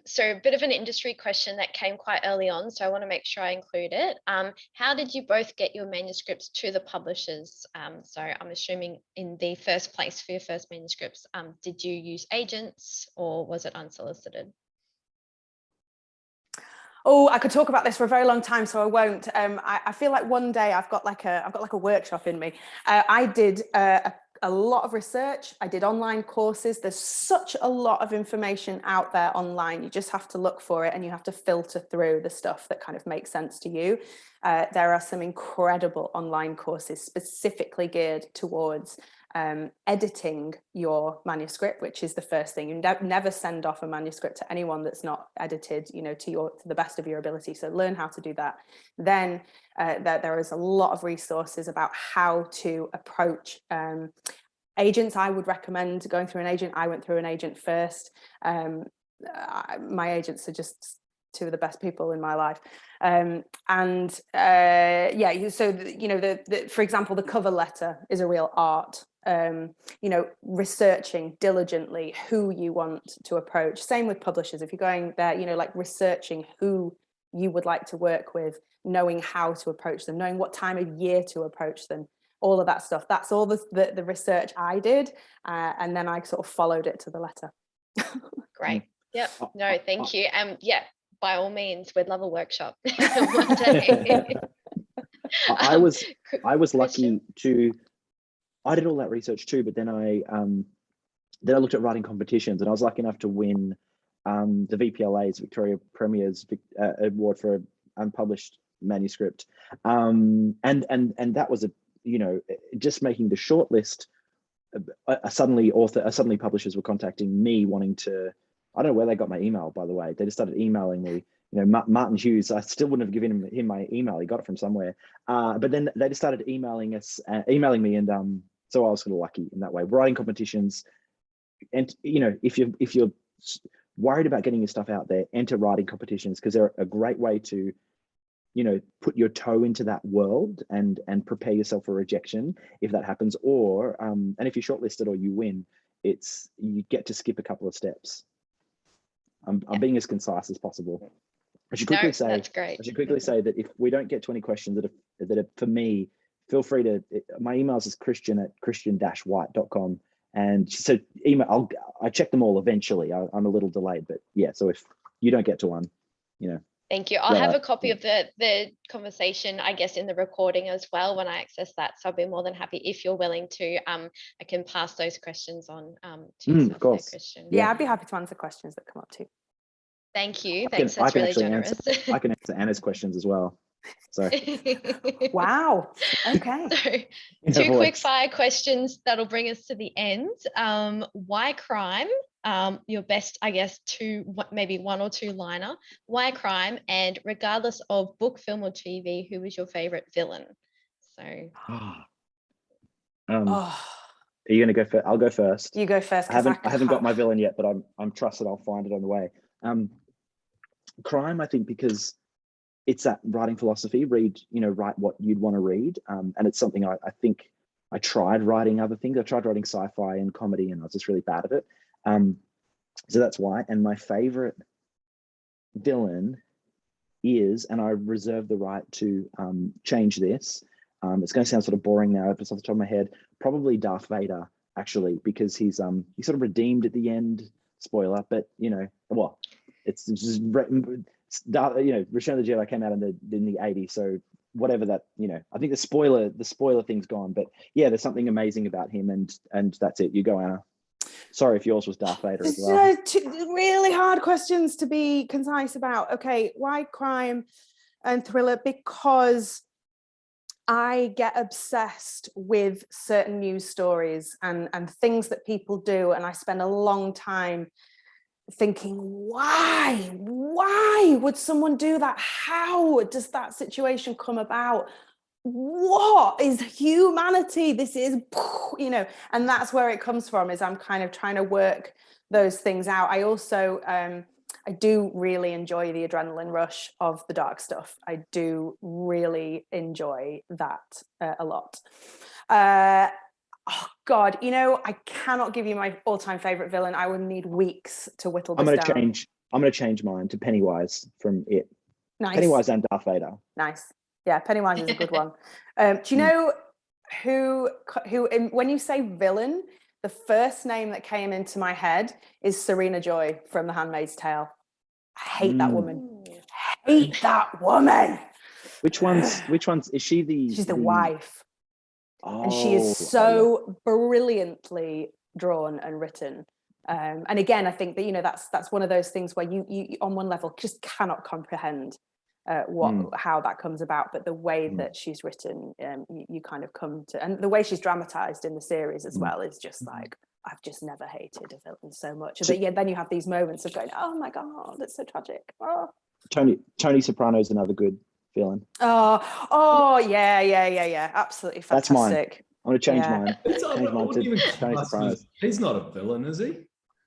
So a bit of an industry question that came quite early on, so I want to make sure I include it. How did you both get your manuscripts to the publishers? So I'm assuming in the first place for your first manuscripts, did you use agents or was it unsolicited? Oh, I could talk about this for a very long time, so I won't. I feel like one day I've got like a workshop in me. I did a lot of research. I did online courses. There's such a lot of information out there online. You just have to look for it, and you have to filter through the stuff that kind of makes sense to you. There are some incredible online courses specifically geared towards editing your manuscript, which is the first thing. You never send off a manuscript to anyone that's not edited, to the best of your ability. So learn how to do that. Then there is a lot of resources about how to approach agents. I would recommend going through an agent. I went through an agent first. My agents are just two of the best people in my life. So for example, the cover letter is a real art. Researching diligently who you want to approach. Same with publishers. If you're going there, like researching who you would like to work with, knowing how to approach them, knowing what time of year to approach them, all of that stuff. That's all the research I did, and then I sort of followed it to the letter. Great. Yep. No, thank you. Yeah, by all means, we'd love a workshop one day. I was lucky to. I did all that research too, but then I looked at writing competitions, and I was lucky enough to win the VPLA's Victoria Premier's award for unpublished manuscript, and that was just making the shortlist. Suddenly publishers were contacting me wanting to. I don't know where they got my email, by the way. They just started emailing me. Martin Hughes, I still wouldn't have given him my email. He got it from somewhere. But then they just started emailing me, and so I was sort of lucky in that way. Writing competitions, and if you're worried about getting your stuff out there, enter writing competitions, because they're a great way to, put your toe into that world and prepare yourself for rejection if that happens. Or and if you're shortlisted or you win, you get to skip a couple of steps. I'm being as concise as possible. I should quickly say that if we don't get to any questions that are for me, feel free to. My emails is christian@christian-white.com, and so email. I check them all eventually. I'm a little delayed, but yeah. So if you don't get to one, Thank you. I'll have a copy of the conversation, I guess, in the recording as well when I access that. So I'll be more than happy if you're willing to. I can pass those questions on to yourself, of course. Christian. Yeah, I'd be happy to answer questions that come up too. Thank you. Thanks. That's really generous. I can answer Anna's questions as well. So wow. Okay. So, two quick fire questions that'll bring us to the end. Why crime? Your best, I guess, maybe one or two liner. Why crime? And regardless of book, film, or TV, who was your favorite villain? So. Are you going to go first? I'll go first. You go first. I haven't got my villain yet, but I'm trusted I'll find it on the way. Crime, I think, because it's that writing philosophy. Write what you'd want to read, and it's something I think I tried writing other things. I tried writing sci-fi and comedy, and I was just really bad at it. So that's why. And my favorite villain is, and I reserve the right to change this. It's going to sound sort of boring now, but it's off the top of my head. Probably Darth Vader, actually, because he's sort of redeemed at the end. Spoiler, but it's just Return of the Jedi came out in the 80s, so whatever that, I think the spoiler thing's gone, but yeah, there's something amazing about him, and that's it. You go, Anna. Sorry if yours was Darth Vader as well. Two really hard questions to be concise about. Okay, why crime and thriller? Because I get obsessed with certain news stories and things that people do, and I spend a long time thinking, why would someone do that? How does that situation come about? What is humanity? This is, and that's where it comes from, is I'm kind of trying to work those things out. I also, I do really enjoy the adrenaline rush of the dark stuff. I do really enjoy that a lot. Oh God, I cannot give you my all-time favorite villain. I would need weeks to whittle this down. I'm going to change mine to Pennywise from It. Nice. Pennywise and Darth Vader. Nice. Yeah, Pennywise is a good one. Do you know who when you say villain, the first name that came into my head is Serena Joy from The Handmaid's Tale. I hate that woman. Hate that woman. Which ones is she? She's the wife. And she is so brilliantly drawn and written. And again, I think that that's one of those things where you on one level just cannot comprehend how that comes about, but the way that she's written, you kind of come to, and the way she's dramatized in the series as well is just like, I've just never hated a villain so much. But yeah, then you have these moments of going, oh my God, that's so tragic. Oh. Tony Soprano is another good villain. Oh yeah, absolutely fantastic. That's mine. I'm gonna change mine. Change mine to Tony Soprano. He's not a villain, is he?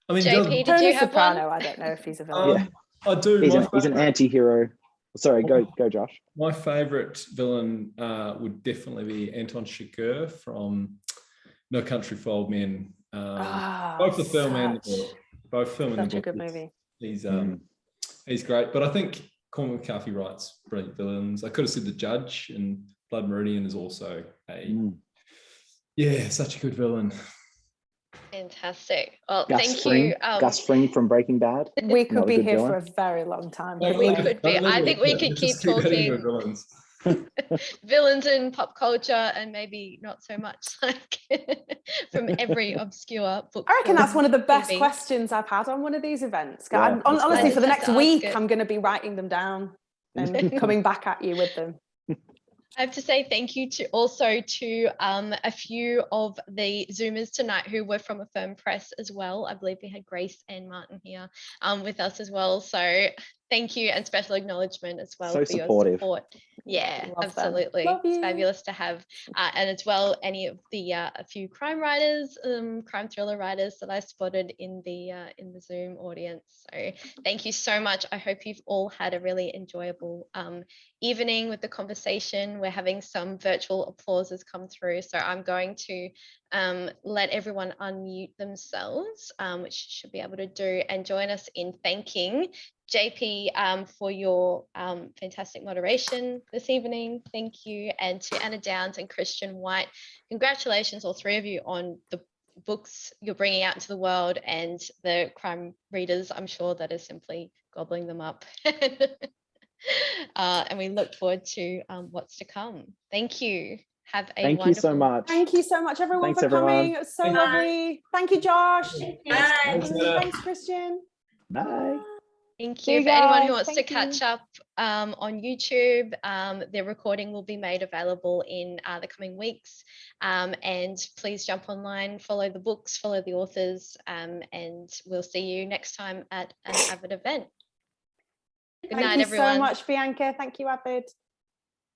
I mean, JP, did Tony you have Soprano, one? I don't know if he's a villain. I do. He's an anti-hero. Sorry, go Josh. My favorite villain would definitely be Anton Chigurh from No Country for Old Men. Both the film and the book. Both film and the book. Such a good movie. He's great, but I think Cormac McCarthy writes brilliant villains. I could have said the Judge, and Blood Meridian is also such a good villain. Fantastic. Well, Gus thank Fring, you. Gus Fring from Breaking Bad. We could be here for a very long time. We could be. I think we could keep talking villains in pop culture, and maybe not so much like from every obscure book. I reckon that's one of the best questions I've had on one of these events. Honestly, for the next week, I'm going to be writing them down and coming back at you with them. I have to say thank you to a few of the Zoomers tonight who were from Affirm Press as well. I believe we had Grace and Martin here with us as well. So thank you, and special acknowledgement as well for your support. Yeah, absolutely. It's fabulous to have, and as well any of the a few crime writers, crime thriller writers that I spotted in the Zoom audience. So thank you so much. I hope you've all had a really enjoyable evening with the conversation. We're having some virtual applauses come through, so I'm going to let everyone unmute themselves, which you should be able to do, and join us in thanking JP for your fantastic moderation this evening. Thank you. And to Anna Downs and Christian White, congratulations all three of you on the books you're bringing out into the world, and the crime readers, I'm sure, that are simply gobbling them up. And we look forward to what's to come. Thank you. Have a Thank you so much. Thank you so much, everyone, for coming. It was so lovely. Thank you, Josh. Thanks, Christian. Bye. Thank you. For anyone who wants to catch up on YouTube, the recording will be made available in the coming weeks. And please jump online, follow the books, follow the authors, and we'll see you next time at an Avid event. Good night, everyone. Thank you so much, Bianca. Thank you, Avid.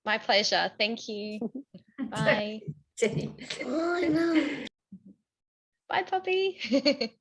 My pleasure. Thank you. Bye. Oh, no. Bye, puppy.